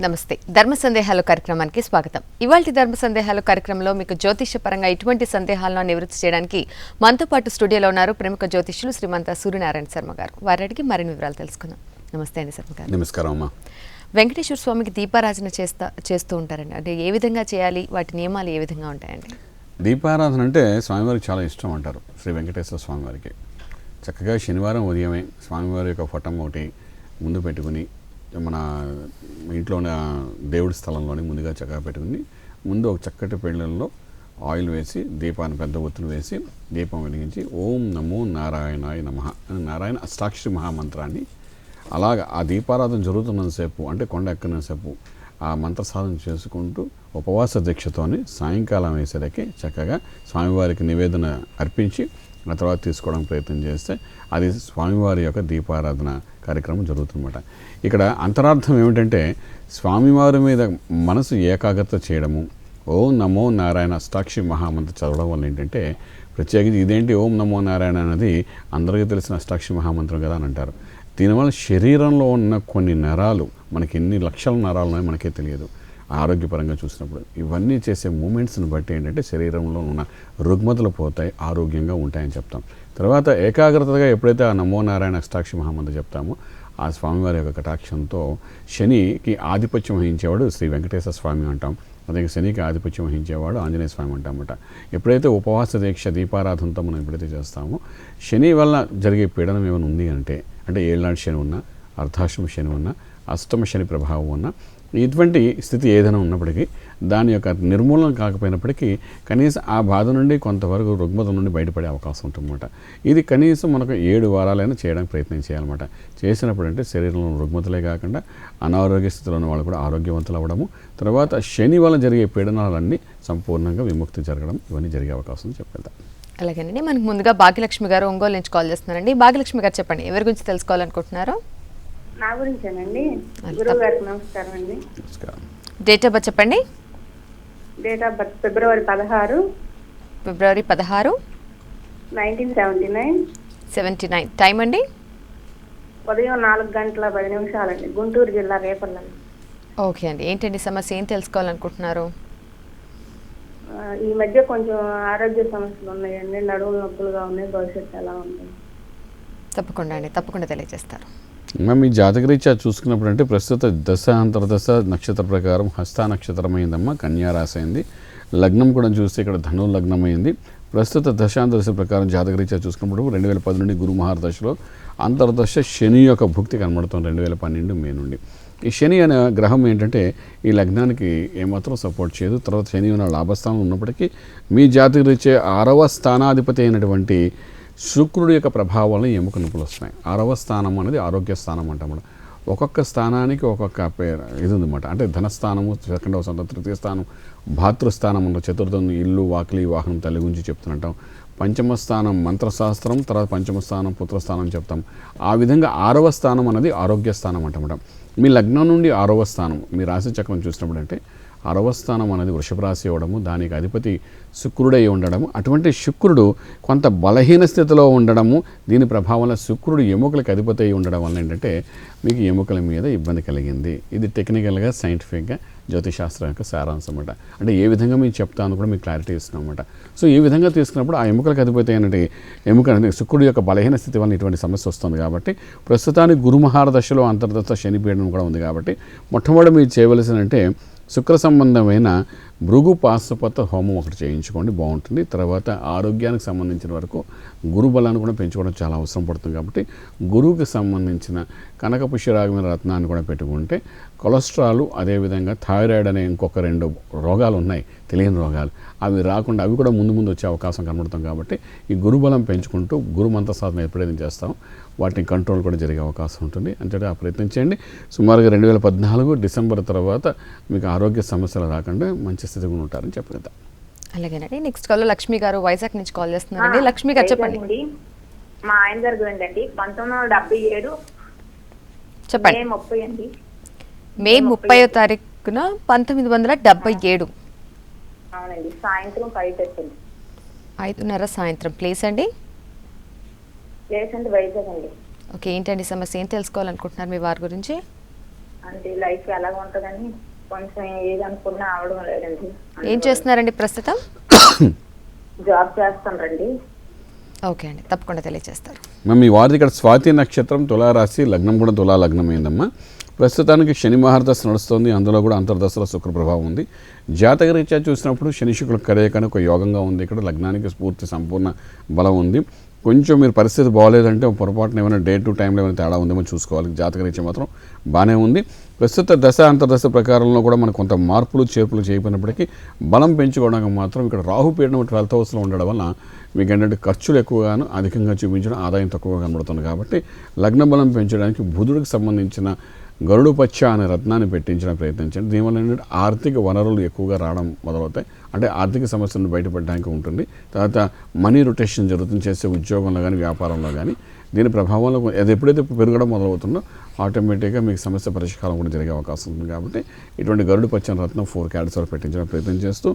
నమస్తే ధర్మ సందేహాలు కార్యక్రమానికి స్వాగతం. ఇవాల్టి ధర్మ సందేహాలు కార్యక్రమంలో మీకు జ్యోతిష్యపరంగా ఎటువంటి సందేహాలను నివృత్తి చేయడానికి మనతో పాటు స్టూడియోలో ఉన్నారు ప్రముఖ జ్యోతిష్యులు శ్రీమంత సూర్యనారాయణ శర్మ గారు. వారి అడిగి మరిన్ని వివరాలు తెలుసుకుందాం. నమస్తే అండి శర్మ గారు. నమస్కారం అమ్మా. వెంకటేశ్వర స్వామికి దీపారాధన చేస్తూ ఉంటారండి, అంటే ఏ విధంగా చేయాలి, వాటి నియమాలు ఏ విధంగా ఉంటాయండి? దీపారాధన అంటే స్వామివారికి చాలా ఇష్టం అంటారు. శ్రీ వెంకటేశ్వర స్వామివారికి చక్కగా శనివారం ఉదయమే స్వామివారి యొక్క ఫోటో ఒకటి ముందు పెట్టుకుని మన ఇంట్లో దేవుడి స్థలంలోని ముందుగా చక్కగా పెట్టుకుని ముందు ఒక చక్కటి పెళ్ళల్లో ఆయిల్ వేసి దీపాన్ని పెద్ద ఒత్తులు వేసి దీపం వెలిగించి ఓం నమో నారాయణాయ నమః అని నారాయణ అష్టాక్షరి మహామంత్రాన్ని అలాగ ఆ దీపారాధన జరుగుతున్నంతసేపు అంటే కొండ ఎక్కనంతసేపు ఆ మంత్ర సాధన చేసుకుంటూ ఉపవాస దీక్షతోని సాయంకాలం వేసేసరికి చక్కగా స్వామివారికి నివేదన అర్పించి ఆ తర్వాత తీసుకోవడానికి ప్రయత్నం చేస్తే అది స్వామివారి యొక్క దీపారాధన కార్యక్రమం జరుగుతుందన్నమాట. ఇక్కడ అంతరార్థం ఏమిటంటే స్వామివారి మీద మనసు ఏకాగ్రత చేయడము, ఓం నమో నారాయణ అష్టాక్షరి మహామంత్ర చదవడం వల్ల ఏంటంటే ప్రత్యేకించి ఇదేంటి ఓం నమో నారాయణ అనేది అందరికీ తెలిసిన అష్టాక్షరి మహామంత్రం కదా అని అంటారు. దీనివల్ల శరీరంలో ఉన్న కొన్ని నరాలు, మనకి ఎన్ని లక్షల నరాలు ఉన్నాయో మనకే తెలియదు ఆరోగ్యపరంగా చూసినప్పుడు. ఇవన్నీ చేసే మూమెంట్స్ని బట్టి ఏంటంటే శరీరంలో ఉన్న రుగ్మతలు పోతాయి, ఆరోగ్యంగా ఉంటాయని చెప్తాం. తర్వాత ఏకాగ్రతగా ఎప్పుడైతే ఆ నమో నారాయణ అష్టాక్షరి మహామంత్రం చెప్తామో ఆ స్వామివారి యొక్క కటాక్షంతో శనికి ఆధిపత్యం వహించేవాడు శ్రీ వెంకటేశ్వర స్వామి అంటాం. అదే శనికి ఆధిపత్యం వహించేవాడు ఆంజనేయ స్వామి అంటామట. ఎప్పుడైతే ఉపవాస దీక్ష దీపారాధనతో మనం ఎప్పుడైతే చేస్తామో శని వల్ల జరిగే పీడనం ఏమైనా ఉంది అంటే ఏళ్ళనాటి శని ఉన్నా, అర్ధాశ్రమ శని ఉన్నా, అష్టమ శని ప్రభావం ఉన్నా, ఇటువంటి స్థితి ఏదైనా ఉన్నప్పటికీ దాని యొక్క నిర్మూలన కాకపోయినప్పటికీ కనీసం ఆ బాధ నుండి కొంతవరకు రుగ్మత నుండి బయటపడే అవకాశం ఉంటుందన్నమాట. ఇది కనీసం మనకు 7 వారాలైనా చేయడానికి ప్రయత్నం చేయాలన్నమాట. చేసినప్పుడు అంటే శరీరంలో రుగ్మతలే కాకుండా అనారోగ్య స్థితిలో ఉన్న వాళ్ళు కూడా ఆరోగ్యవంతులు అవ్వడము, తర్వాత శని వల్ల జరిగే పీడనాలన్నీ సంపూర్ణంగా విముక్తి జరగడం, ఇవన్నీ జరిగే అవకాశం చెప్పేద్దాం. అలాగేనండి. మనకు ముందుగా భాగ్యలక్ష్మి గారు ఒంగోలు నుంచి కాల్ చేస్తున్నారండి. భాగ్యలక్ష్మి గారు చెప్పండి, ఎవరి గురించి తెలుసుకోవాలనుకుంటున్నారో? నా గురించేనండి. గురువు గారికి నమస్కారం అండి. డేట్ ఆఫ్ బర్త్ చెప్పండి. Date of birth February 16, 1979. Time అండి? ఉదయం 4:10 అండి. గుంటూరు జిల్లా రేపల్లి. ఓకే అండి. ఏంటండి సమస్య, ఏం తెలుసుకోవాలనుకుంటున్నారు? ఈ మధ్య కొంచెం ఆరోగ్య సమస్యలు ఉన్నాయండి. నడుము నొప్పులుగా ఉన్నాయి. భవిష్యత్తు ఎలా ఉంటుంది? తప్పకుండా అండి, తప్పకుండా తెలియజేస్తారు. మీ జాతకరీత్యా చూసుకున్నప్పుడు అంటే ప్రస్తుత దశ అంతర్దశ నక్షత్ర ప్రకారం హస్త నక్షత్రమైందమ్మా, కన్యారాశి అయింది. లగ్నం కూడా చూస్తే ఇక్కడ ధను లగ్నం అయింది. ప్రస్తుత దశాంతర్దశ ప్రకారం జాతకరీత్యా చూసుకున్నప్పుడు 2010 నుండి గురు మహారదశలో అంతర్దశ శని యొక్క భుక్తి కనబడుతుంది 2012 మే నుండి. ఈ శని అనే గ్రహం ఏంటంటే ఈ లగ్నానికి ఏమాత్రం సపోర్ట్ చేయదు. తర్వాత శని ఉన్న లాభస్థానం ఉన్నప్పటికీ మీ జాతకరీత్యా 6వ స్థానాధిపతి అయినటువంటి శుక్రుడి యొక్క ప్రభావం ఎముక నొప్పులు వస్తున్నాయి. 6వ స్థానం అనేది ఆరోగ్య స్థానం అంటాం. ఒక్కొక్క స్థానానికి ఒక్కొక్క పేరు ఇది ఉందన్నమాట. అంటే ధనస్థానము, సెకండవ స్థానం, తృతీయ స్థానం, భాతృస్థానం ఉంటుంది. చతుర్థం ఇల్లు, వాకిలి, వాహనం, తల్లి గురించి చెప్తుంటాం. పంచమ స్థానం మంత్రశాస్త్రం, తర్వాత పంచమ స్థానం పుత్రస్థానం చెప్తాం. ఆ విధంగా 6వ స్థానం అనేది ఆరోగ్య స్థానం అంటాం. మీ లగ్నం నుండి 6వ స్థానం మీ రాశి చక్రం చూసినప్పుడు అంటే 6వ స్థానం అనేది వృషభ రాశి అవ్వడము, దానికి అధిపతి శుక్రుడై ఉండడము. అటువంటి శుక్రుడు కొంత బలహీన స్థితిలో ఉండడము, దీని ప్రభావంలో శుక్రుడు ఎముకలకు అధిపతి అయి ఉండడం వల్ల ఏంటంటే మీకు ఎముకల మీద ఇబ్బంది కలిగింది. ఇది టెక్నికల్గా సైంటిఫిక్గా జ్యోతిశాస్త్రం యొక్క సారాంశం అన్నమాట. అంటే ఏ విధంగా మీకు చెప్తాను కూడా మీకు క్లారిటీ ఇస్తున్నాం అన్నమాట. సో ఈ విధంగా తీసుకున్నప్పుడు ఆ ఎముకలకు అధిపతి అయినటువంటి ఎముక శుక్రుడు యొక్క బలహీన స్థితి వల్ల ఇటువంటి సమస్య వస్తుంది. కాబట్టి ప్రస్తుతానికి గురు మహారదశలో అంతర్దశ శని పీడనం కూడా ఉంది. కాబట్టి మొట్టమొదటి మీరు చేయవలసిన అంటే శుక్ర సంబంధమైన భృగు పాశుపత హోమం ఒకటి చేయించుకోండి, బాగుంటుంది. తర్వాత ఆరోగ్యానికి సంబంధించిన వరకు గురు బలాన్ని కూడా పెంచుకోవడం చాలా అవసరం పడుతుంది. కాబట్టి గురువుకి సంబంధించిన కనక పుష్యరాగమైన రత్నాన్ని కూడా పెట్టుకుంటే కొలెస్ట్రాల్, అదేవిధంగా థైరాయిడ్ అనే ఇంకొక 2 రోగాలు ఉన్నాయి, తెలియని రోగాలు, అవి రాకుండా అవి కూడా ముందు వచ్చే అవకాశం కనబడుతుంది. కాబట్టి ఈ గురుబలం పెంచుకుంటూ గురు మంత్ర సాధన ఎప్పుడైతే చేస్తామో వాటిని కంట్రోల్ కూడా జరిగే అవకాశం ఉంటుంది. అంటే ఆ ప్రయత్నం చేయండి. సుమారుగా 2014 డిసెంబర్ తర్వాత మీకు ఆరోగ్య సమస్యలు రాకుండా మంచి స్థితిగా ఉంటారని చెప్పగలుగుతాం. అలాగేనండి. నెక్స్ట్ కాల్ లక్ష్మి గారు వైజాగ్ నుంచి కాల్ చేస్తున్నారండి. లక్ష్మి గారు చెప్పండి. మా ఆయన గారు గురించి 1977 చెప్పండి. మే 30వ తారీఖున 1977. అవునండి. సాయంత్రం 5:30 సాయంత్రం. ప్లేస్ అండి? ప్లేస్ అంటే వైజాగ్ అండి. ఓకే. ఏంటండి సమస్య, ఏం తెలుసుకోవాలనుకుంటున్నారు మీ వారి గురించి? అంటే లైఫ్ ఎలాగ ఉంటుందని కొంచెం ఏది అనుకున్నా అవడం లేదండి. ఏం చేస్తున్నారండి ప్రస్తుతం? జాబ్ చేస్తానండి. ఓకే అండి, తప్పకుండా తెలియజేస్తారు. మీ వారిది ఇక్కడ స్వాతి నక్షత్రం, తులారాశి, లగ్నం కూడా తులా లగ్నం అయిందమ్మా. ప్రస్తుతానికి శని మహర్దశ నడుస్తుంది, అందులో కూడా అంతర్దశలో శుక్ర ప్రభావం ఉంది. జాతకరీత్యా చూసినప్పుడు శని శుక్ల కలయికని ఒక యోగంగా ఉంది. ఇక్కడ లగ్నానికి పూర్తి సంపూర్ణ బలం ఉంది. కొంచెం మీరు పరిస్థితి బాగోలేదంటే పొరపాటున ఏమైనా డే టు టైంలో ఏమైనా తేడా ఉందేమో చూసుకోవాలి. జాతకరీత్యా మాత్రం బాగానే ఉంది. ప్రస్తుత దశ అంతర్దశ ప్రకారంలో కూడా మనకు కొంత మార్పులు చేర్పులు చేయకపోయినప్పటికీ బలం పెంచుకోవడానికి మాత్రం ఇక్కడ రాహుపీఠం 12th హౌస్లో ఉండడం వల్ల మీకు ఏంటంటే ఖర్చులు ఎక్కువగాను అధికంగా చూపించడం, ఆదాయం తక్కువగా కనబడుతుంది. కాబట్టి లగ్న బలం పెంచడానికి బుధుడికి సంబంధించిన గరుడు పచ్చ అనే రత్నాన్ని పెట్టించడం ప్రయత్నించండి. దీనివల్ల ఏంటంటే ఆర్థిక వనరులు ఎక్కువగా రావడం మొదలవుతాయి. అంటే ఆర్థిక సమస్యలను బయటపడడానికి ఉంటుంది. తర్వాత మనీ రొటేషన్ జరుగుతుంది, చేసే ఉద్యోగంలో కానీ వ్యాపారంలో కానీ. దీని ప్రభావంలో అది ఎప్పుడైతే పెరగడం మొదలవుతుందో ఆటోమేటిక్గా మీకు సమస్య పరిష్కారం కూడా జరిగే అవకాశం ఉంటుంది. కాబట్టి ఇటువంటి గరుడు పచ్చని రత్నం 4 క్యారెట్స్ వరకు పెట్టించడం ప్రయత్నం చేస్తూ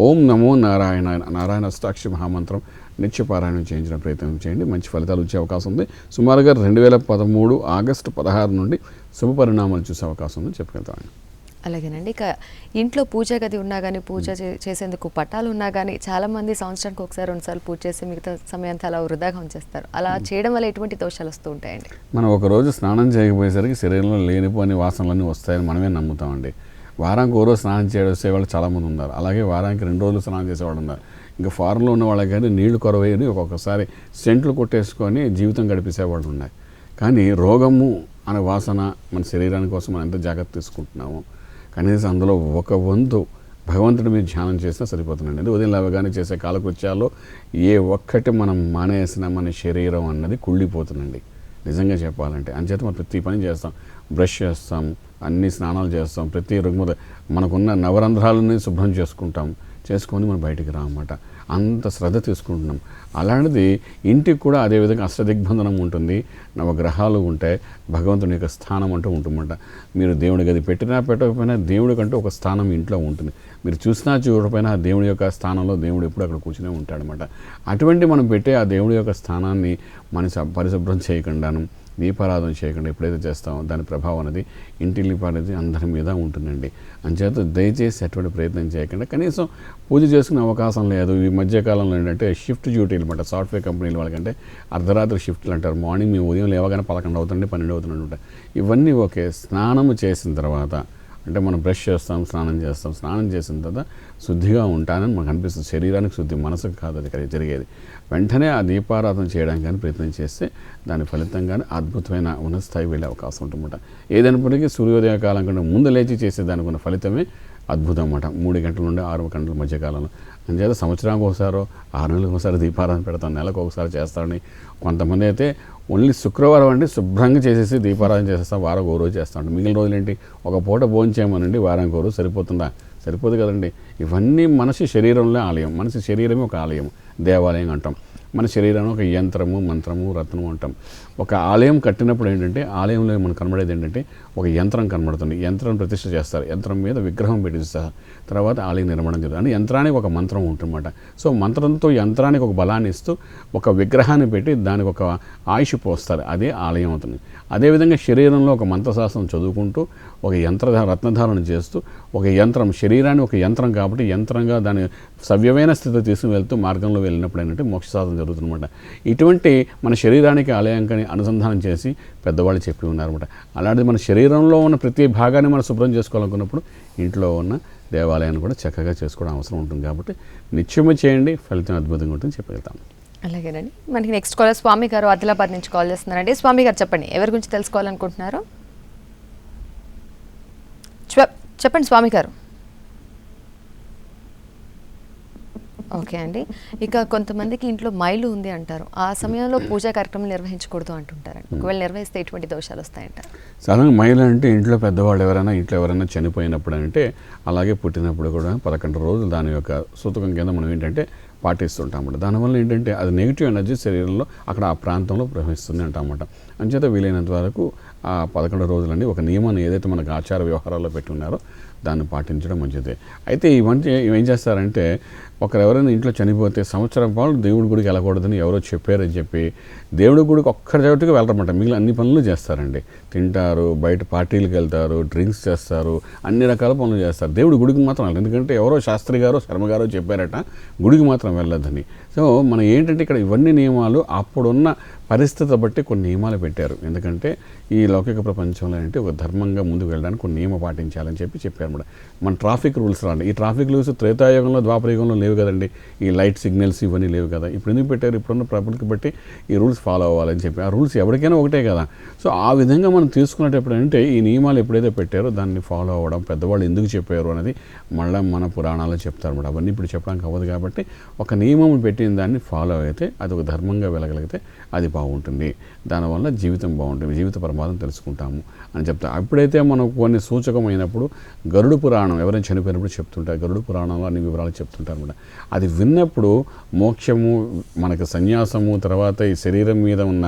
ఓం నమో నారాయణ నారాయణ అష్టాక్షి మహామంత్రం నిత్యపారాయణం చేయించిన ప్రయత్నం చేయండి. మంచి ఫలితాలు వచ్చే అవకాశం ఉంది. సుమారుగా 2013 ఆగస్టు 16 నుండి శుభ పరిణామాలు చూసే అవకాశం ఉందని చెప్పగలుగుతాను. అలాగేనండి. ఇక ఇంట్లో పూజ గది ఉన్నా కానీ, పూజ చేసేందుకు పటాలు ఉన్నా కానీ చాలామంది సంవత్సరానికి ఒకసారి 2 సార్లు పూజ చేసి మిగతా సమయంతో అలా వృధాగా ఉంచేస్తారు. అలా చేయడం వల్ల ఎటువంటి దోషాలు వస్తూ ఉంటాయండి? మనం ఒకరోజు స్నానం చేయకపోయేసరికి శరీరంలో లేనిపోని వాసనలన్నీ వస్తాయని మనమే నమ్ముతామండి. వారానికి ఓ రోజు స్నానం చేసేవాళ్ళు చాలామంది ఉన్నారు. అలాగే వారానికి 2 రోజులు స్నానం చేసేవాళ్ళు ఉన్నారు. ఇంకా ఫారెన్లో ఉన్న వాళ్ళకి కానీ నీళ్లు కొరవేయని ఒక్కొక్కసారి సెంట్లు కొట్టేసుకొని జీవితం గడిపేసేవాళ్ళు ఉన్నారు. కానీ రోగము అనే వాసన మన శరీరాని కోసం మనం ఎంత జాగ్రత్త తీసుకుంటున్నామో కనీసం అందులో ఒక వంతు భగవంతుడి మీద ధ్యానం చేసినా సరిపోతుందండి. ఉదయం లేవగానే చేసే కాలకృత్యాల్లో ఏ ఒక్కటి మనం మానేసినా మన శరీరం అన్నది కుళ్ళిపోతుందండి నిజంగా చెప్పాలంటే. అంచేత మనం ప్రతి పని చేస్తాం, బ్రష్ చేస్తాం, అన్ని స్నానాలు చేస్తాం, ప్రతి రుగ్మత మనకున్న నవరంధ్రాలని శుభ్రం చేసుకొని మనం బయటికి రామన్నమాట. అంత శ్రద్ధ తీసుకుంటున్నాం. అలాంటిది ఇంటికి కూడా అదేవిధంగా అష్టదిగ్బంధనం ఉంటుంది, నవగ్రహాలు ఉంటాయి, భగవంతుని యొక్క స్థానం అంటూ ఉంటుందన్నమాట. మీరు దేవుడి గది పెట్టినా పెట్టకపోయినా దేవుడికంటూ ఒక స్థానం ఇంట్లో ఉంటుంది. మీరు చూసినా చూడకపోయినా ఆ దేవుడి యొక్క స్థానంలో దేవుడు ఎప్పుడు అక్కడ కూర్చునే ఉంటాడనమాట. అటువంటి మనం పెట్టే ఆ దేవుడి యొక్క స్థానాన్ని మన పరిశుభ్రం చేయకుండాను, దీపారాధన చేయకుండా ఎప్పుడైతే చేస్తామో దాని ప్రభావం అనేది ఇంటిల్లిపాది అనేది అందరి మీద ఉంటుందండి. అంచేత దయచేసి అటువంటి ప్రయత్నం చేయకుండా కనీసం పూజ చేసుకునే అవకాశం లేదు. ఈ మధ్యకాలంలో ఏంటంటే షిఫ్ట్ డ్యూటీలు అనమాట. సాఫ్ట్వేర్ కంపెనీల వాళ్ళకంటే అర్ధరాత్రి షిఫ్ట్లు అంటారు. మార్నింగ్ మేము ఉదయం లేవగానే 11 అవుతుంది, 12 అవుతుంది అనమాట. ఇవన్నీ ఓకే. స్నానము చేసిన తర్వాత అంటే మనం బ్రష్ చేస్తాం, స్నానం చేసిన తర్వాత శుద్ధిగా ఉంటానని మనకు అనిపిస్తుంది. శరీరానికి శుద్ధి, మనసుకు కాదు అది జరిగేది. వెంటనే ఆ దీపారాధన చేయడానికి కానీ ప్రయత్నం చేస్తే దాని ఫలితంగానే అద్భుతమైన ఉన్నత స్థాయి వెళ్ళే అవకాశం ఉంటుందన్నమాట. ఏదైనప్పటికీ సూర్యోదయ కాలం కంటే ముందు లేచి చేసేదానికి ఉన్న ఫలితమే అద్భుతం అన్నమాట. 3 గంటల నుండి 6 గంటల మధ్యకాలంలో. అంచేత సంవత్సరానికి ఒకసారో 6 నెలలకు ఒకసారి దీపారాధన పెడతాం, నెలకు ఒకసారి చేస్తారని. కొంతమంది అయితే ఓన్లీ శుక్రవారం అంటే శుభ్రంగా చేసేసి దీపారాధన చేసేస్తాం, వారం ఒక రోజు చేస్తాం. మిగిలిన రోజులు ఏంటి, ఒక పూట భోజనం చేయమనండి, వారానికి ఒక రోజు సరిపోతుందా? సరిపోదు కదండి. ఇవన్నీ మనిషి శరీరంలో ఆలయం. మనిషి శరీరమే ఒక ఆలయం, దేవాలయం అంటాం. మన శరీరంలో ఒక యంత్రము, మంత్రము, రత్నము అంటాం. ఒక ఆలయం కట్టినప్పుడు ఏంటంటే ఆలయంలో మనకు కనబడేది ఏంటంటే ఒక యంత్రం కనబడుతుంది. యంత్రం ప్రతిష్ఠ చేస్తారు, యంత్రం మీద విగ్రహం పెట్టిస్తారు, తర్వాత ఆలయం నిర్మాణం జరుగుతుంది. అంటే యంత్రానికి ఒక మంత్రం ఉంటుందన్నమాట. సో మంత్రంతో యంత్రానికి ఒక బలాన్ని ఇస్తూ ఒక విగ్రహాన్ని పెట్టి దానికి ఒక ఆయుష్ పోస్తారు, అదే ఆలయం అవుతుంది. అదేవిధంగా శరీరంలో ఒక మంత్రశాస్త్రం చదువుకుంటూ ఒక రత్నధారణ చేస్తూ ఒక యంత్రం, శరీరాన్ని ఒక యంత్రం కాబట్టి యంత్రంగా దాని సవ్యమైన స్థితిలో తీసుకుని వెళ్తూ మార్గంలో వెళ్ళినప్పుడు ఏంటంటే మోక్ష సాధన జరుగుతుందన్నమాట. ఇటువంటి మన శరీరానికి ఆలయానికి అనుసంధానం చేసి పెద్దవాళ్ళు చెప్పి ఉన్నారన్నమాట. అలాంటిది మన శరీరంలో ఉన్న ప్రతి భాగాన్ని మనం శుభ్రం చేసుకోవాలనుకున్నప్పుడు ఇంట్లో ఉన్న దేవాలయాన్ని కూడా చక్కగా చేసుకోవడం అవసరం ఉంటుంది. కాబట్టి నిత్యము చేయండి, ఫలితం అద్భుతంగా ఉంటుందని చెప్పగలుగుతాం. అలాగేనండి. మనకి నెక్స్ట్ కాలర్ స్వామి గారు ఆదిలాబాద్ నుంచి కాల్ చేస్తున్నారండి. స్వామి గారు చెప్పండి, ఎవరి గురించి తెలుసుకోవాలనుకుంటున్నారు? చెప్పండి స్వామి గారు. ఓకే అండి. ఇక కొంతమందికి ఇంట్లో మైలు ఉంది అంటారు, ఆ సమయంలో పూజా కార్యక్రమం నిర్వహించకూడదు అంటుంటారండి. ఒకవేళ నిర్వహిస్తే ఎటువంటి దోషాలు వస్తాయంటారు? సాధారణంగా మైలు అంటే ఇంట్లో పెద్దవాళ్ళు ఇంట్లో ఎవరైనా చనిపోయినప్పుడు అంటే అలాగే పుట్టినప్పుడు కూడా 11 రోజులు దాని యొక్క సూతకం కింద మనం ఏంటంటే పాటిస్తుంటామన్నమాట. దానివల్ల ఏంటంటే అది నెగిటివ్ ఎనర్జీ శరీరంలో అక్కడ ఆ ప్రాంతంలో ప్రవహిస్తుంది అంటామన్నమాట. అంచేత వీలైనంత వరకు ఆ 11 రోజులండి ఒక నియమాన్ని ఏదైతే మనకు ఆచార వ్యవహారాల్లో పెట్టి ఉన్నారో దాన్ని పాటించడం మంచిది. అయితే ఇవన్నీ ఏం చేస్తారంటే ఎవరైనా ఇంట్లో చనిపోతే సంవత్సరం పాటు దేవుడి గుడికి వెళ్ళకూడదని ఎవరో చెప్పారని చెప్పి దేవుడి గుడికి ఒక్కరి చోటుకి వెళ్ళరమాట, మిగిలిన అన్ని పనులు చేస్తారండి. తింటారు, బయట పార్టీలకు వెళ్తారు, డ్రింక్స్ చేస్తారు, అన్ని రకాల పనులు చేస్తారు. దేవుడి గుడికి మాత్రం వెళ్ళరు, ఎందుకంటే ఎవరో శాస్త్రి గారో శర్మ గారో చెప్పారట గుడికి మాత్రం వెళ్ళొద్దని. సో మనం ఏంటంటే ఇక్కడ ఇవన్నీ నియమాలు అప్పుడున్న పరిస్థితి బట్టి కొన్ని నియమాలు పెట్టారు. ఎందుకంటే ఈ లౌకిక ప్రపంచంలో అంటే ఒక ధర్మంగా ముందుకు వెళ్ళడానికి కొన్ని నియమం పాటించాలని చెప్పారు అన్నమాట. మన ట్రాఫిక్ రూల్స్ రాండి, ఈ ట్రాఫిక్ రూల్స్ త్రేతాయుగంలో ద్వాపరయుగంలో లేవు కదండి, ఈ లైట్ సిగ్నల్స్ ఇవన్నీ లేవు కదా. ఇప్పుడు ఎందుకు పెట్టారు? ఇప్పుడున్న ప్రభుత్వం బట్టి ఈ రూల్స్ ఫాలో అవ్వాలని చెప్పి. ఆ రూల్స్ ఎవరికైనా ఒకటే కదా. సో ఆ విధంగా మనం తీసుకునేటప్పుడు అంటే ఈ నియమాలు ఎప్పుడైతే పెట్టారో దాన్ని ఫాలో అవ్వడం, పెద్దవాళ్ళు ఎందుకు చెప్పారు అనేది మళ్ళీ మన పురాణాల్లో చెప్తారు అన్నమాట. అవన్నీ ఇప్పుడు చెప్పడానికి అవ్వదు కాబట్టి ఒక నియమం పెట్టిన దాన్ని ఫాలో అయితే అది ఒక ధర్మంగా వెళ్ళగలిగితే అది బాగుంటుంది. దానివల్ల జీవితం బాగుంటుంది, జీవిత ప్రమాదం తెలుసుకుంటాము అని చెప్తారు. అప్పుడైతే మనం కొన్ని సూచకమైనప్పుడు గరుడు పురాణం ఎవరైనా చనిపోయినప్పుడు చెప్తుంటారు, గరుడు పురాణంలో అన్ని వివరాలు చెప్తుంటారు అన్నమాట. అది విన్నప్పుడు మోక్షము, మనకు సన్యాసము, తర్వాత ఈ శరీరం మీద ఉన్న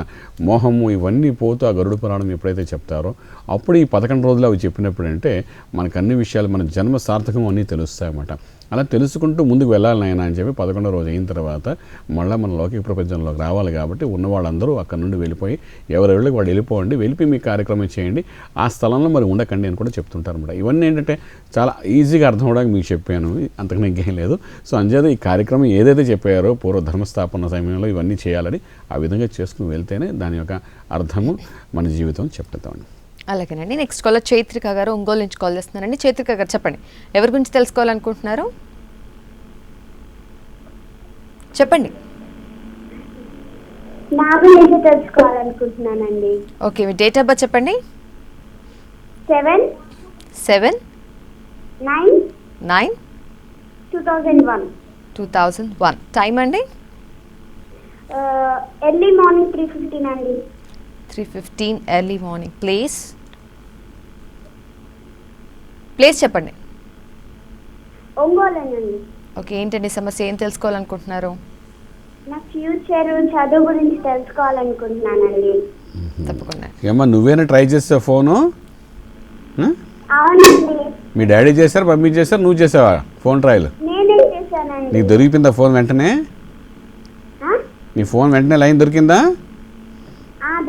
మోహము ఇవన్నీ పోతూ ఆ గరుడు పురాణం ఎప్పుడైతే చెప్తారో అప్పుడు ఈ 11 రోజులు అవి చెప్పినప్పుడు అంటే మనకు అన్ని విషయాలు మన జన్మ సార్థకం అన్నీ తెలుస్తాయన్నమాట. అలా తెలుసుకుంటూ ముందుకు వెళ్ళాలి నాయన అని చెప్పి 11వ రోజు అయిన తర్వాత మళ్ళీ మన లౌకిక ప్రపంచంలోకి రావాలి. కాబట్టి ఉన్న వాళ్ళందరూ అక్కడ నుండి వెళ్ళిపోయి ఎవరెవరికి వాళ్ళు వెళ్ళిపోండి, వెళ్ళిపోయి మీ కార్యక్రమం చేయండి, ఆ స్థలంలో మరి ఉండకండి అని కూడా చెప్తుంటారు అన్నమాట. ఇవన్నీ ఏంటంటే చాలా ఈజీగా అర్థం అవడానికి మీకు చెప్పాను, అంతకన్నా ఇంకేం లేదు. సో అంచేత ఈ కార్యక్రమం ఏదైతే చెప్పారో పూర్వ ధర్మస్థాపన సమయంలో ఇవన్నీ చేయాలని ఆ విధంగా చేసుకుని వెళ్తేనే దాని యొక్క అర్థము మన జీవితం చెప్తామండి. అలాగేనండి. నెక్స్ట్ కాలర్ చైత్రిక గారు ఒంగోలు నుంచి కాల్ చేస్తున్నారండి. చైత్రిక గారు చెప్పండి, ఎవరి గురించి తెలుసుకోవాలనుకుంటున్నారు? చెప్పండి. నా గురించి తెలుసుకోవాలనుకుంటున్నానండి. ఓకే, మీ డేట్ ఆఫ్ బర్త్ చెప్పండి. 7/9/2001. 2001. టైం అండి? ఎర్లీ మార్నింగ్ 3:15 అండి. 3:15 ఎర్లీ మార్నింగ్. ప్లేస్ చెప్పండి. ఒంగోలేనండి. ఓకే, ఏంటండి సమస్య, ఏం తెలుసుకోవాలనుకుంటున్నారు? నా ఫ్యూచర్ చదువు గురించి తెలుసుకోవాలనుకుంటున్నానండి. తప్పకుండా. ఏమ్మా నువ్వేనా ట్రై చేసావు ఫోను? అవునండి. మీ డాడీ చేశారు, మమ్మీ చేశారు, నువ్వు చేసావా ఫోన్ ట్రయల్? నేనే చేశానండి. నీకు దొరికిందా ఫోన్ వెంటనే? నీ ఫోన్ వెంటనే లైన్ దొరికిందా?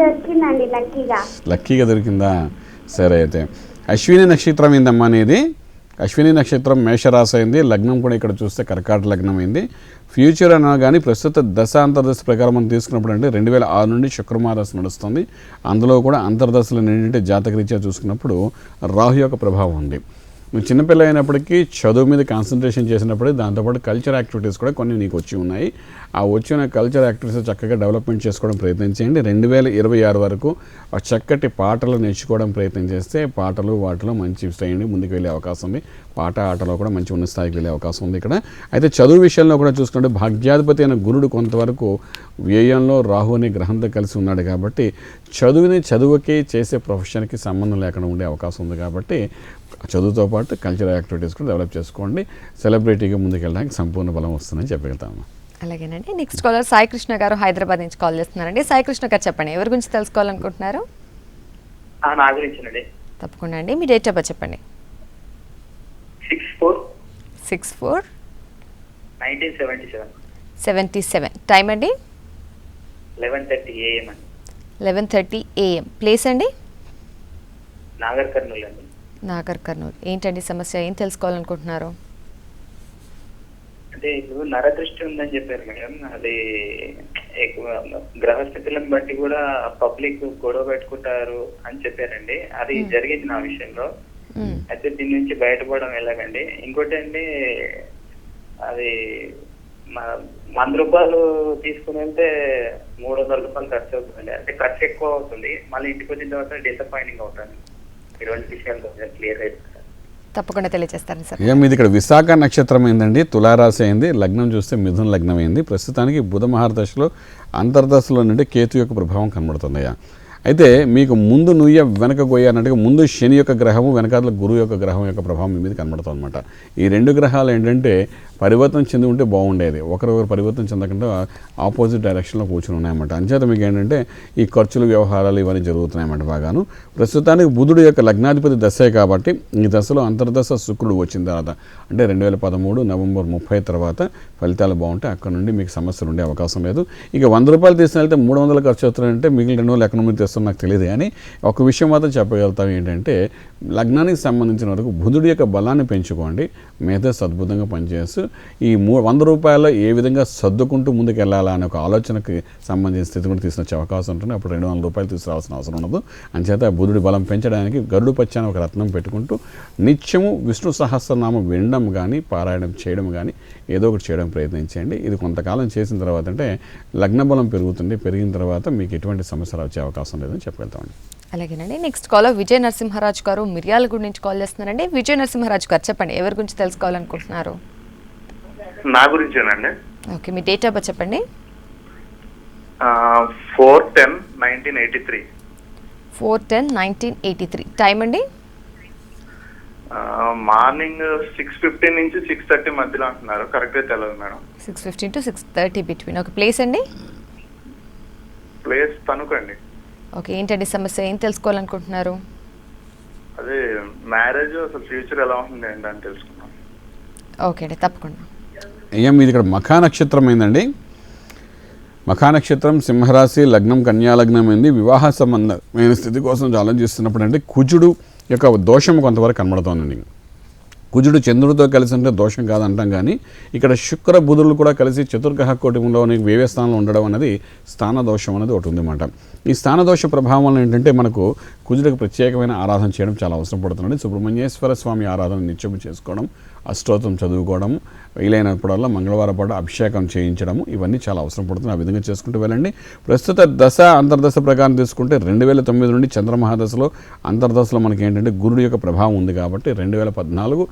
దొరికిందండి, లక్కీగా దొరికిందా? సరే, అయితే అశ్విని నక్షత్రం ఏందమ్మా అనేది? అశ్విని నక్షత్రం మేషరాశి అయింది, లగ్నం కూడా ఇక్కడ చూస్తే కర్కాటక లగ్నం అయింది. ఫ్యూచర్ అన్నా కానీ ప్రస్తుత దశ అంతర్దశ ప్రకారం మనం తీసుకున్నప్పుడు అంటే 2006 నుండి శుక్రమారాశి నడుస్తుంది. అందులో కూడా అంతర్దశలు ఏంటంటే జాతకరీత్యా చూసుకున్నప్పుడు రాహు యొక్క ప్రభావం ఉంది. నువ్వు చిన్నపిల్ల అయినప్పటికీ చదువు మీద కాన్సన్ట్రేషన్ చేసినప్పుడు దాంతోపాటు కల్చర్ యాక్టివిటీస్ కూడా కొన్ని నీకు వచ్చి ఉన్నాయి. ఆ వచ్చిన కల్చర్ యాక్టివిటీస్ చక్కగా డెవలప్మెంట్ చేసుకోవడం ప్రయత్నించండి. 2026 వరకు చక్కటి పాటలు నేర్చుకోవడం ప్రయత్నం చేస్తే వాటిలో మంచి స్థాయిని ముందుకు వెళ్ళే అవకాశం ఉంది. ఆటలో కూడా మంచి ఉన్న స్థాయికి వెళ్ళే అవకాశం ఉంది ఇక్కడ. అయితే చదువు విషయంలో కూడా చూసుకుంటే భాగ్యాధిపతి అయిన గురుడు కొంతవరకు వ్యయంలో రాహు అనే గ్రహంతో కలిసి ఉన్నాడు కాబట్టి చదువుకి చేసే ప్రొఫెషన్కి సంబంధం లేకుండా ఉండే అవకాశం ఉంది. కాబట్టి చదువుతో పాటు కల్చరల్ యాక్టివిటీస్ కూడా డెవలప్ చేసుకోండి. సెలబ్రిటీగా ముందుకు వెళ్ళడానికి సంపూర్ణ బలం వస్తుందని చెప్పగలుగుతాము. అలాగేనండి. నెక్స్ట్ కాలర్ సాయికృష్ణ గారు హైదరాబాద్ నుంచి కాల్ చేస్తున్నారండి. సాయికృష్ణ గారు చెప్పండి, ఎవరి గురించి తెలుసుకోవాలనుకుంటున్నారు? నా గురించినండి. తప్పకుండా అండి. మీ డేట్ ఆఫ్ బర్త్ చెప్పండి. 6/4/1977. 77. టైం అండి? 11:30 AM అండి. 11:30 AM. ప్లేస్ అండి? నాగర్ కర్నూలు అండి. నాగర్ కర్నూలు. ఏంటండి సమస్య, ఏం తెలుసుకోవాలనుకుంటున్నారు? అంటే ఇప్పుడు నరదృష్టి ఉందని చెప్పారు మేడం. అది గ్రహస్థితులను బట్టి కూడా పబ్లిక్ గొడవ పెట్టుకుంటారు అని చెప్పారండి. అది జరిగింది నా విషయంలో. అయితే దీని నుంచి బయటపడడం ఎలాగండి? ఇంకోటి అండి, అది 100 రూపాయలు తీసుకుని వెళ్తే 300 రూపాయలు ఖర్చు అవుతుందండి. అంటే ఖర్చు ఎక్కువ అవుతుంది, మళ్ళీ ఇంటికి వచ్చిన తర్వాత డిసప్పాయింటింగ్ అవుతుంది. ఇటువంటి విషయాలు క్లియర్ అవుతుంది. తప్పకుండా తెలియజేస్తాను సార్. ఇది ఇక్కడ విశాఖ నక్షత్రం అయిందండి, తులారాశి అయింది, లగ్నం చూస్తే మిథున లగ్నం అయింది. ప్రస్తుతానికి బుధ మహారదశలో అంతర్దశలో నుండి కేతు యొక్క ప్రభావం కనబడుతుందయ్యా. అయితే మీకు ముందు నుయ్య వెనక గొయ్య అన్నట్టుగా ముందు శని యొక్క గ్రహము, వెనకాల గురువు యొక్క గ్రహం యొక్క ప్రభావం మీ మీద కనబడుతుంది అనమాట. ఈ రెండు గ్రహాలు ఏంటంటే పరివర్తన చెంది ఉంటే బాగుండేది, ఒకరొకరు పరివర్తన చెందకుండా ఆపోజిట్ డైరెక్షన్లో కూర్చొని ఉన్నాయన్నమాట. అంచేత మీకు ఏంటంటే ఈ ఖర్చులు, వ్యవహారాలు ఇవన్నీ జరుగుతున్నాయన్నమాట బాగాను. ప్రస్తుతానికి బుధుడు యొక్క లగ్నాధిపతి దశే కాబట్టి ఈ దశలో అంతర్దశ శుక్రుడు వచ్చిన తర్వాత అంటే 2013 నవంబర్ 30 తర్వాత ఫలితాలు బాగుంటాయి. అక్కడ నుండి మీకు సమస్యలు ఉండే అవకాశం లేదు. ఇక 100 రూపాయలు తీసుకుని వెళ్తే 300 ఖర్చు అవుతారంటే మిగిలిన 2 ఎక్కడ నుండి తెస్తాం నాకు తెలియదు. కానీ ఒక విషయం మాత్రం చెప్పగలుగుతాం ఏంటంటే లగ్నానికి సంబంధించిన వరకు బుధుడి యొక్క బలాన్ని పెంచుకోండి, మిగతా అద్భుతంగా పనిచేస్తూ ఈ 100 రూపాయలు ఏ విధంగా సర్దుకుంటూ ముందుకు వెళ్ళాలా అనే ఒక ఆలోచనకి సంబంధించిన స్థితి కూడా తీసుకొచ్చే అవకాశం ఉంటుంది. అప్పుడు 200 రూపాయలు తీసుకురావాల్సిన అవసరం ఉండదు. అంచేత బుధుడి బలం పెంచడానికి గరుడు పచ్చాన్ని ఒక రత్నం పెట్టుకుంటూ నిత్యము విష్ణు సహస్రనామం వినడం కానీ, పారాయణం చేయడం కానీ ఏదో ఒకటి చేయడం ప్రయత్నించండి. ఇది కొంతకాలం చేసిన తర్వాత అంటే లగ్న బలం పెరుగుతుంది. పెరిగిన తర్వాత మీకు ఎటువంటి సమస్యలు వచ్చే అవకాశం లేదని చెప్పగలుగుతామండి. అలాగేనండి. నెక్స్ట్ కాల్ విజయ నరసింహరాజు గారు మిర్యాలగూడ నుంచి కాల్ చేస్తున్నారండి. విజయ నరసింహరాజు గారు చెప్పండి, ఎవరి గురించి తెలుసుకోవాలనుకుంటున్నారు? నా గురించేనండి. ఓకే, మీ డేట్ ఆఫ్ బర్త్ చెప్పండి. 4/10/1983. 4/10/1983. టైం అండి? మార్నింగ్ 6:15 నుంచి 6:30 మధ్యలో అంటున్నారు, కరెక్ట్గా తెలియదు madam. 6:15 to 6:30 between. Okay, place అండి? ప్లేస్ తణుకండి. ఓకే, ఏంటండి సమస్య, ఏం తెలుసుకోవాలనుకుంటున్నారు? అదే మ్యారేజ్ అసలు ఫ్యూచర్ ఎలా ఉంటుంది అని తెలుసుకున్నాం. ఓకే అండి, తప్పకుండా. ఏం ఇది ఇక్కడ మఖా నక్షత్రం అయిందండి. మఖా నక్షత్రం సింహరాశి, లగ్నం కన్యా లగ్నం అయింది. వివాహ సంబంధమైన స్థితి కోసం ఆలోచిస్తున్నప్పుడు అంటే కుజుడు యొక్క దోషం కొంతవరకు కనబడుతోందండి. కుజుడు చంద్రుడితో కలిసి ఉంటే దోషం కాదంటాం, కానీ ఇక్కడ శుక్ర బుధులు కూడా కలిసి చతుర్గ్రహ కుటుంబంలోని వ్యయ స్థానంలో ఉండడం అనేది స్థాన దోషం అనేది ఒకటి ఉందన్నమాట. ఈ స్థాన దోష ప్రభావం వల్ల ఏంటంటే మనకు కుజుడికి ప్రత్యేకమైన ఆరాధన చేయడం చాలా అవసరం పడుతుందండి. సుబ్రహ్మణ్యేశ్వర స్వామి ఆరాధన నిత్యం చేసుకోవడం, అష్టోత్తరం చదువుకోవడం, వీలైనప్పుడల్లా మంగళవారం పాటు అభిషేకం చేయించడము, ఇవన్నీ చాలా అవసరం పడుతుంది. ఆ విధంగా చేసుకుంటూ వెళ్ళండి. ప్రస్తుత దశ అంతర్దశ ప్రకారం తీసుకుంటే 2009 నుండి చంద్రమహాదశలో అంతర్దశలో మనకి ఏంటంటే గురుడు యొక్క ప్రభావం ఉంది కాబట్టి 2014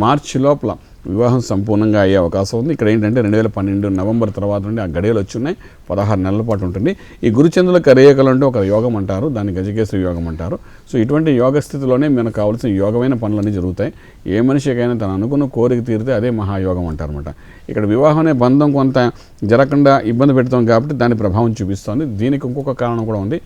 మార్చి లోపల వివాహం సంపూర్ణంగా అయ్యే అవకాశం ఉంది. ఇక్కడ ఏంటంటే 2012 నవంబర్ తర్వాత నుండి ఆ గడియలు వచ్చున్నాయి, 16 నెలల పాటు ఉంటుంది. ఈ గురుచంద్రుల కలయికలు అంటే ఒక యోగం అంటారు, దాన్ని గజకేశ్వరి యోగం అంటారు. సో ఇటువంటి యోగ స్థితిలోనే మనకు కావాల్సిన యోగమైన పనులన్నీ జరుగుతాయి. ఏ మనిషికైనా తను అనుకున్న కోరిక తీరితే అదే మహాయోగం అంటారన్నమాట. ఇక్కడ వివాహం అనే బంధం కొంత జరగకుండా ఇబ్బంది పెడతాం కాబట్టి దాని ప్రభావం చూపిస్తుంది. దీనికి ఇంకొక కారణం కూడా ఉంది.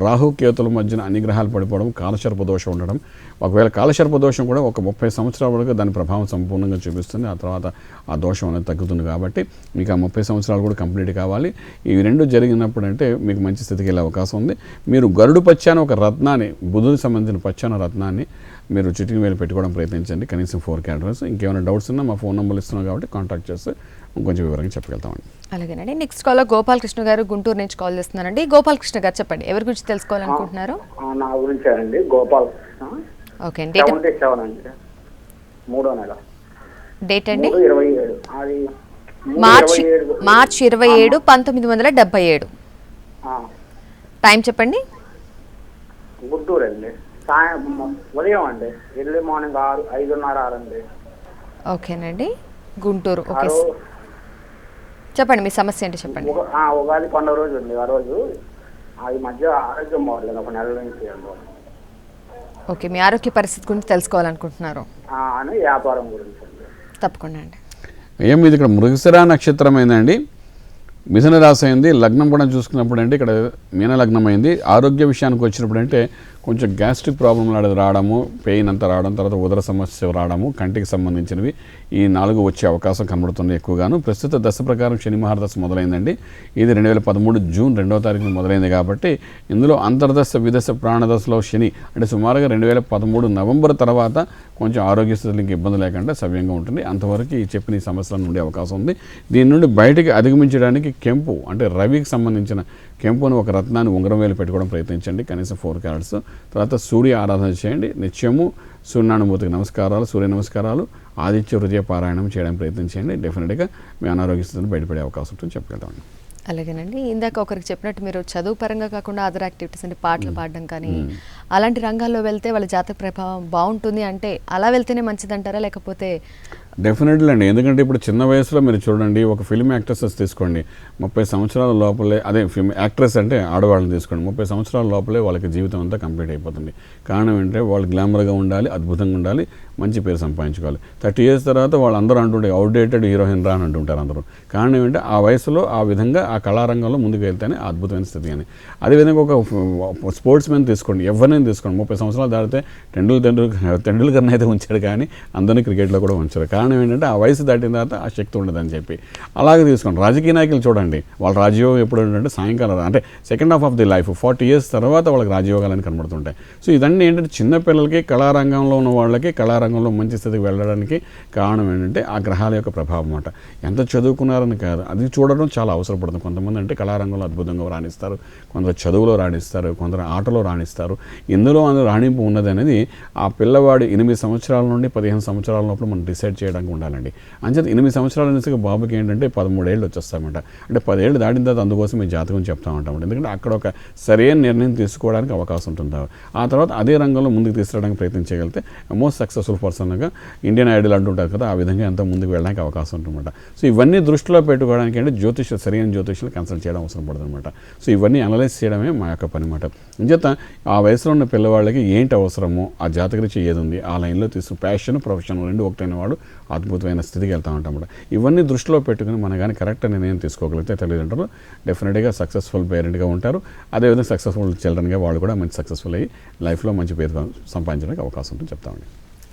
రాహుకేతుల మధ్యన అన్ని గ్రహాలు పడిపోవడం, కాలసర్ప దోషం ఉండడం. ఒకవేళ కాలసర్ప దోషం కూడా ఒక 30 సంవత్సరాల వరకు దాని ప్రభావం సంపూర్ణంగా చూపిస్తుంది. ఆ తర్వాత ఆ దోషం అనేది తగ్గుతుంది. కాబట్టి మీకు ఆ 30 సంవత్సరాలు కూడా కంప్లీట్ కావాలి. ఇవి రెండు జరిగినప్పుడు అంటే మీకు మంచి స్థితికి వెళ్ళే అవకాశం ఉంది. మీరు గరుడు పచ్చాన ఒక రత్నాన్ని, బుధుడికి సంబంధించిన పచ్చాన రత్నాన్ని మీరు చిటికి వేలు పెట్టుకోవడం ప్రయత్నించండి, కనీసం 4 క్యారెక్టర్స్. ఇంకేమైనా డౌట్స్ ఉన్నా మా ఫోన్ నెంబర్లు ఇస్తున్నాం కాబట్టి కాంటాక్ట్ చేస్తే ఇంకొంచెం వివరంగా చెప్పగలుగుతామండి. అలాగేనండి. నెక్స్ట్ కాల్లో గోపాలకృష్ణ గారు గుంటూరు నుంచి కాల్ చేస్తున్నారండి. గోపాలకృష్ణ గారు చెప్పండి, ఎవరి గురించి తెలుసుకోవాలనుకుంటున్నారు? నా గురించి అండి, గోపాలకృష్ణ. ఓకే అండి. 77 అండి, 3వ నెల. డేట్ అండి? 27. అది మార్చి 27, 1977. టైం చెప్పండి. గుంటూరు అండి, ఉదయం అండి, ఎర్లీ మార్నింగ్ 5:30-6 అండి. ఓకేనండి, గుంటూరు. ఓకే, చెప్పండి మీ సమస్య ఏంటి చెప్పండి. ఉగాది పండుగ రోజు ఉంది, ఆ రోజు అది మధ్య ఆరోగ్యం బాగలేదు, ఒక నెల నుంచి. ఓకే, మీ ఆరోగ్య పరిస్థితి గురించి తెలుసుకోవాలనుకుంటున్నారు అని వ్యాపారం గురించి అండి. తప్పకుండా అండి. ఏం ఇది ఇక్కడ మృగశిర నక్షత్రం అయిందండి, మిథున రాశి అయింది. లగ్నం కూడా చూసుకున్నప్పుడు అంటే ఇక్కడ మీన లగ్నం అయింది. ఆరోగ్య విషయానికి వచ్చినప్పుడు అంటే కొంచెం గ్యాస్ట్రిక్ ప్రాబ్లం రావడము, పెయిన్ అంతా రావడం, తర్వాత ఉదర సమస్య రావడము, కంటికి సంబంధించినవి ఈ 4 వచ్చే అవకాశం కనబడుతుంది ఎక్కువగాను. ప్రస్తుత దశ ప్రకారం శని మహారదశ మొదలైందండి. ఇది 2013 జూన్ 2వ తారీఖున మొదలైంది కాబట్టి ఇందులో అంతర్దశ విదశ ప్రాణదశలో శని అంటే సుమారుగా 2013 నవంబర్ తర్వాత కొంచెం ఆరోగ్య స్థితికి ఇబ్బంది లేకుండా సవ్యంగా ఉంటుంది. అంతవరకు ఈ చెప్పిన ఈ సమస్యలను ఉండే అవకాశం ఉంది. దీని నుండి బయటికి అధిగమించడానికి కెంపు అంటే రవికి సంబంధించిన కెంపును ఒక రత్నాన్ని ఉంగరం వేలు పెట్టుకోవడం ప్రయత్నించండి, కనీసం 4 క్యారెట్స్. తర్వాత సూర్య ఆరాధన చేయండి, నిత్యము సూర్యనారాయణమూర్తికి నమస్కారాలు, సూర్య నమస్కారాలు, ఆదిత్య హృదయ పారాయణం చేయడానికి ప్రయత్నించండి. డెఫినెట్గా మీ అనారోగ్య స్థితిని బయటపడే అవకాశం ఉంటుంది చెప్పగలుగుతామండి. అలాగేనండి. ఇందాక ఒకరికి చెప్పినట్టు మీరు చదువు పరంగా కాకుండా అదర్ యాక్టివిటీస్ అంటే పాటలు పాడడం కానీ అలాంటి రంగాల్లో వెళ్తే వాళ్ళ జాతక ప్రభావం బాగుంటుంది అంటే అలా వెళ్తేనే మంచిదంటారా, లేకపోతే డెఫినెట్లీ అండి. ఎందుకంటే ఇప్పుడు చిన్న వయసులో మీరు చూడండి, ఒక ఫిల్మ్ యాక్ట్రెసెస్ తీసుకోండి, 30 సంవత్సరాల లోపలే, అదే ఫిల్మ్ యాక్ట్రెస్ అంటే ఆడవాళ్ళని తీసుకోండి, 30 సంవత్సరాల లోపలే వాళ్ళకి జీవితం అంతా కంప్లీట్ అయిపోతుంది. కారణం ఏంటంటే వాళ్ళు గ్లామర్గా ఉండాలి, అద్భుతంగా ఉండాలి, మంచి పేరు సంపాదించుకోవాలి. 30 years తర్వాత వాళ్ళందరూ అంటుంటే అవుట్డేటెడ్ హీరోయిన్ రా అని అంటుంటారు అందరూ. కారణం ఏంటంటే ఆ వయసులో ఆ విధంగా ఆ కళారంగంలో ముందుకు వెళ్తేనే ఆ అద్భుతమైన స్థితి అని. అదేవిధంగా ఒక స్పోర్ట్స్ మెన్ తీసుకోండి, ఎవరినైనా తీసుకోండి, 30 సంవత్సరాలు దాటితే టెండూల్కర్ని అయితే ఉంచాడు, కానీ అందరినీ క్రికెట్లో కూడా ఉంచారు. కారణం ఏంటంటే ఆ వయసు దాటిన తర్వాత ఆ శక్తి ఉండదని చెప్పి. అలాగే తీసుకోండి రాజకీయ నాయకులు చూడండి, వాళ్ళ రాజయోగం ఎప్పుడు ఏంటంటే సాయంకాలం అంటే second half of the life 40 years తర్వాత వాళ్ళకి రాజయోగాలని కనబడుతుంటాయి. సో ఇదన్నీ ఏంటంటే చిన్నపిల్లలకి, కళారంగంలో ఉన్న వాళ్ళకి కళారంగంలో మంచి స్థితికి వెళ్ళడానికి కారణం ఏంటంటే ఆ గ్రహాల యొక్క ప్రభావం అన్నమాట. ఎంత చదువుకున్నారని కాదు, అది చూడడం చాలా అవసరపడుతుంది. కొంతమంది అంటే కళారంగంలో అద్భుతంగా రాణిస్తారు, కొందరు చదువులో రాణిస్తారు, కొందరు ఆటలో రాణిస్తారు. ఇందులో అందులో రాణింపు ఉన్నది అనేది ఆ పిల్లవాడు 8 సంవత్సరాల నుండి 15 సంవత్సరాల లోపల మనం డిసైడ్ చేయడానికి ఉండాలండి. అంచేత 8 సంవత్సరాల నుంచి బాబుకి ఏంటంటే 13 ఏళ్ళు వచ్చేస్తామంట. అంటే 10 ఏళ్ళు దాటిన తర్వాత అందుకోసం ఈ జాతకం చెప్తామంటాం. ఎందుకంటే అక్కడ ఒక సరైన నిర్ణయం తీసుకోవడానికి అవకాశం ఉంటుంది. ఆ తర్వాత అదే రంగంలో ముందుకు తీసుకురావడానికి ప్రయత్నం చేయగలిగితే మోస్ట్ సక్సెస్ఫుల్ పర్సన్గా ఇండియన్ ఐడల్ అంటుంటారు కదా, ఆ విధంగా ఎంతో ముందుకు వెళ్ళడానికి అవకాశం ఉంటుందన్నమాట. సో ఇవన్నీ దృష్టిలో పెట్టుకోవడానికి అంటే సరైన జ్యోతిష్యులు కన్సల్ట్ చేయడం అవసరం పడుతుంది అనమాట. సో ఇవన్నీ అనలైజ్ చేయడమే మా యొక్క పని అన్నమాట. అంచేత ఆ వయసులో ఉన్న పిల్లవాళ్ళకి ఏంటి అవసరమో, ఆ జాతకరీత్యా ఏది ఉంది, ఆ లైన్లో తీసుకుని ప్యాషన్ ప్రొఫెషన్ రెండు ఒకటైన వాడు అద్భుతమైన స్థితికి వెళ్తూ ఉంటాం అన్నమాట. ఇవన్నీ దృష్టిలో పెట్టుకుని మనం కానీ కరెక్ట్ నిర్ణయం తీసుకోగలిగితే తల్లిదండ్రులు డెఫినెట్గా సక్సెస్ఫుల్ పేరెంట్గా ఉంటారు. అదేవిధంగా సక్సెస్ఫుల్ చిల్డ్రన్గా వాళ్ళు కూడా మంచి సక్సెస్ఫుల్ అయ్యి లైఫ్లో మంచి పేరు సంపాదించడానికి అవకాశం ఉంటుంది చెప్తామండి.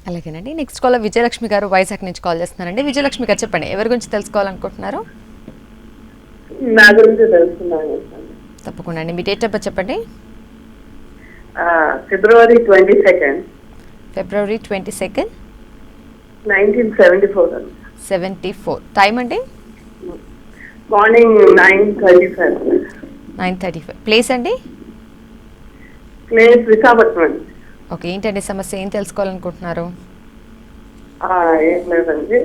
అలాగేనండి. నెక్స్ట్ కాల్ విజయలక్ష్మి గారు వైజాగ్ నుంచి కాల్ చేస్తున్నారండి. విజయలక్ష్మి గారు చెప్పండి, ఎవరి గురించి తెలుసుకోవాలనుకుంటున్నారు? నా గురించి తెలుసుకున్నాను. తప్పకుండా అండి. మీ డేట్ ఆఫ్ బర్త్ చెప్పండి. February 22nd, February 22nd, 1974. 74. Time అండి? మార్నింగ్ 9:35. 9:35. ప్లేస్ అండి? ప్లేస్ విశాఖపట్నం. ఓకే, ఏంటండి సమస్య, ఏం తెలుసుకోవాలనుకుంటున్నారు? ఏం లేదండి,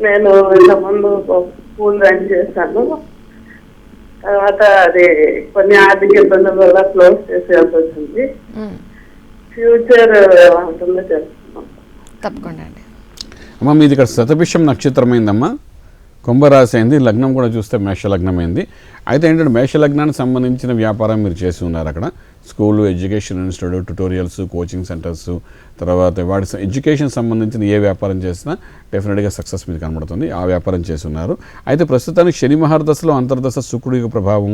నేను ఇంతకుముందు స్కూల్ రన్ చేశాను. తర్వాత అది కొన్ని ఆర్థిక ఇబ్బందుల వల్ల క్లోజ్ చేసేయాల్సి వచ్చింది. ఫ్యూచర్ ఎలా ఉంటుందో తెలుసుకున్నాం. తప్పకుండా అండి. అమ్మ మీది ఇక్కడ శతభిషం నక్షత్రమైందమ్మా, కుంభరాశి అయింది, లగ్నం కూడా చూస్తే మేషలగ్నం అయింది. అయితే ఏంటంటే మేషలగ్నానికి సంబంధించిన వ్యాపారం మీరు చేసి ఉన్నారు. అక్కడ school, education institute, tutorials, coaching centres, తర్వాత వాటి ఎడ్యుకేషన్ సంబంధించిన ఏ వ్యాపారం చేసినా డెఫినెట్గా సక్సెస్ మీకు కనబడుతుంది. ఆ వ్యాపారం చేస్తున్నారు. అయితే ప్రస్తుతానికి శని మహర్దశలో అంతర్దశ శుక్రుడి యొక్క ప్రభావం,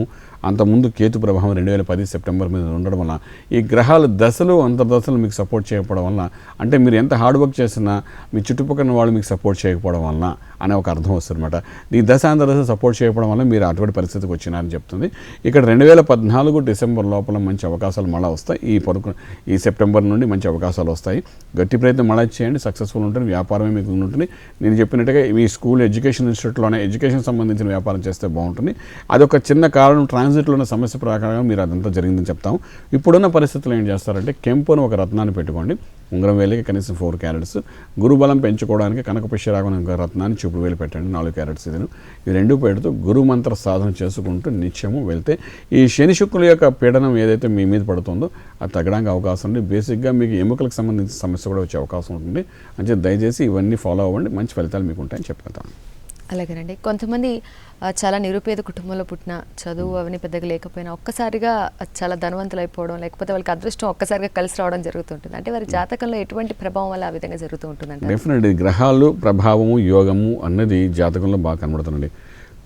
అంతకుముందు కేతు ప్రభావం 2010 సెప్టెంబర్ మీద ఉండడం వల్ల ఈ గ్రహాల దశలు అంతర్దశలు మీకు సపోర్ట్ చేయకపోవడం వల్ల, అంటే మీరు ఎంత హార్డ్ వర్క్ చేసినా మీ చుట్టుపక్కల వాళ్ళు మీకు సపోర్ట్ చేయకపోవడం వలన అనే ఒక అర్థం వస్తుంది అనమాట. ఈ దశ అంతర్దశ సపోర్ట్ చేయకపోవడం వల్ల మీరు అటువంటి పరిస్థితికి వచ్చినారని చెప్తుంది. ఇక్కడ 2014 డిసెంబర్ లోపల మంచి అవకాశాలు మళ్ళీ వస్తాయి. ఈ సెప్టెంబర్ నుండి మంచి అవకాశాలు వస్తాయి. గట్టి ప్రయత్నం మళ్ళీ చేయండి, సక్సెస్ఫుల్ ఉంటుంది. వ్యాపారమే మీకు ఉంటుంది. నేను చెప్పినట్టుగా మీ స్కూల్ ఎడ్యుకేషన్ ఇన్స్టిట్యూట్లోనే ఎడ్యుకేషన్ సంబంధించిన వ్యాపారం చేస్తే బాగుంటుంది. అదొక చిన్న కారణం, ట్రాన్సిట్లో ఉన్న సమస్య ప్రకారంగా మీరు అదంతా జరిగిందని చెప్తాం. ఇప్పుడున్న పరిస్థితుల్లో ఏం చేస్తారంటే కెంపును ఒక రత్నాన్ని పెట్టుకోండి, ఉంగరం వేలికి కనీసం 4 carats. గురుబలం పెంచుకోవడానికి కనకపుష్యరాగం ఒక రత్నాన్ని చూపుడు వేలు పెట్టండి, 4 carats. ఈ రెండు పెడుతూ గురు మంత్ర సాధన చేసుకుంటూ నిత్యము వెళ్తే ఈ శని శుక్రుల యొక్క పీడనం ఏదైతే మీ మీద పడుతుందో అది తగ్గడానికి అవకాశం ఉంది. బేసిక్గా మీకు ఎముకలకు సంబంధించిన సమస్య కూడా వచ్చే అవకాశం ఉంటుంది. అంటే దయచేసి ఇవన్నీ ఫాలో అవ్వండి, మంచి ఫలితాలు మీకు ఉంటాయని చెప్తాను. అలాగేనండి. కొంతమంది చాలా నిరుపేద కుటుంబంలో పుట్టిన, చదువు అవన్నీ పెద్దగా లేకపోయినా ఒక్కసారిగా చాలా ధనవంతులు అయిపోవడం, లేకపోతే వాళ్ళకి అదృష్టం ఒక్కసారిగా కలిసి రావడం జరుగుతుంటుంది. అంటే వారి జాతకంలో ఎటువంటి ప్రభావం వల్ల ఆ విధంగా జరుగుతూ ఉంటుందంటే? డెఫినెట్లీ గ్రహాలు ప్రభావము, యోగము అన్నది జాతకంలో బాగా కనబడుతుందండి.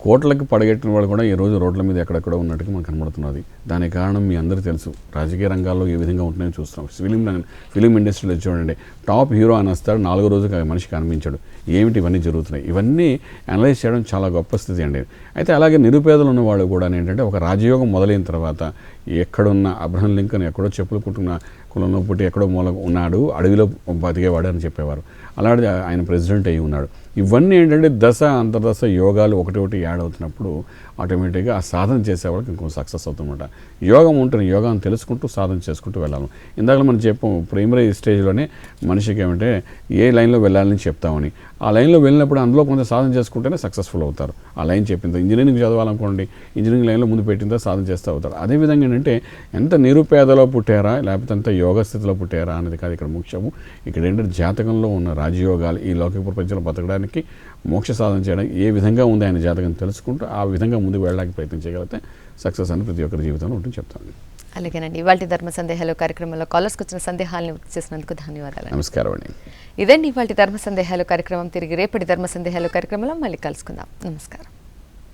కోట్లకి పడగెట్టిన వాళ్ళు కూడా ఈరోజు రోడ్ల మీద ఎక్కడెక్కడ ఉన్నట్టుగా మనకు కనబడుతున్నది. దానికి కారణం మీ అందరూ తెలుసు, రాజకీయ రంగాల్లో ఏ విధంగా ఉంటుందని చూస్తున్నాం. ఫిలిం ఇండస్ట్రీలో చూడండి, టాప్ హీరో అని వస్తాడు, 4వ రోజు మనిషి కనిపించాడు. ఏమిటి ఇవన్నీ జరుగుతున్నాయి? ఇవన్నీ అనలైజ్ చేయడం చాలా గొప్ప స్థితి అండి. అయితే అలాగే నిరుపేదలు ఉన్న వాళ్ళు కూడా ఏంటంటే ఒక రాజయోగం మొదలైన తర్వాత ఎక్కడున్న అబ్రహం లింకన్ ఎక్కడో చెప్పులు కుట్టున్న కులంలో పుట్టి ఎక్కడో మూల ఉన్నాడు, అడవిలో బతికేవాడు అని చెప్పేవారు. అలాగే ఆయన ప్రెసిడెంట్ అయ్యి ఉన్నాడు. ఇవన్నీ ఏంటంటే దశ అంతర్దశ యోగాలు ఒకటి యాడ్ అవుతున్నప్పుడు ఆటోమేటిక్గా ఆ సాధన చేసేవాళ్ళకి ఇంకో సక్సెస్ అవుతుందన్నమాట. యోగం ఉంటుంది, యోగాన్ని తెలుసుకుంటూ సాధన చేసుకుంటూ వెళ్ళాలి. ఇందాక మనం చెప్పాం, ప్రైమరీ స్టేజ్లోనే మనిషికి ఏమంటే ఏ లైన్లో వెళ్ళాలని చెప్తామని. ఆ లైన్లో వెళ్ళినప్పుడు అందులో కొంత సాధన చేసుకుంటేనే సక్సెస్ఫుల్ అవుతారు. ఆ లైన్ చెప్పింది ఇంజనీరింగ్ చదవాలనుకోండి, ఇంజనీరింగ్ లైన్లో ముందు పెట్టిందో సాధన చేస్తూ అవుతారు. అదేవిధంగా ఏంటంటే ఎంత నిరుపేదలో పుట్టారా లేకపోతే ఎంత యోగ స్థితిలో పుట్టారా అనేది కాదు ఇక్కడ ముఖ్యము. ఇక్కడ ఏంటంటే జాతకంలో ఉన్న రాజయోగాలు ఈ లౌకిక ప్రపంచంలో బతకడానికి మోక్ష సాధన చేయడానికి ఏ విధంగా ఉంది ఆయన జాతకం తెలుసుకుంటూ ఆ విధంగా ముందుకు వెళ్ళడానికి ప్రయత్నం చేయగలిగితే సక్సెస్ అని ప్రతి ఒక్కరి జీవితంలో ఉంటుంది చెప్తాను. అలాగేనండి. ఇవాళ ధర్మ సందేహాలు కార్యక్రమంలో కాలర్స్కి వచ్చిన సందేహాలను నివృత్తి చేసినందుకు ధన్యవాదాలు. నమస్కారం అండి. ఇదండి ఇవాళ ధర్మ సందేహాలు కార్యక్రమం. తిరిగి రేపటి ధర్మ సందేహాలు కార్యక్రమంలో మళ్ళీ కలుసుకుందాం. నమస్కారం.